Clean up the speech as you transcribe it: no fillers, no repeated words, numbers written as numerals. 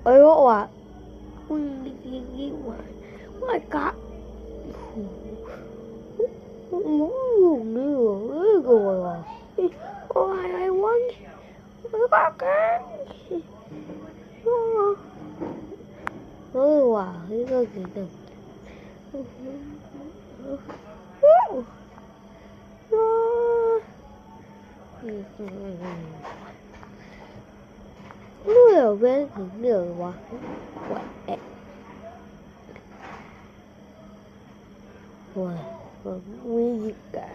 哎呦哇！我嘎！I want wow, cái gì được. Ở bên cái đường quá. Wow, nguy hiểm cả.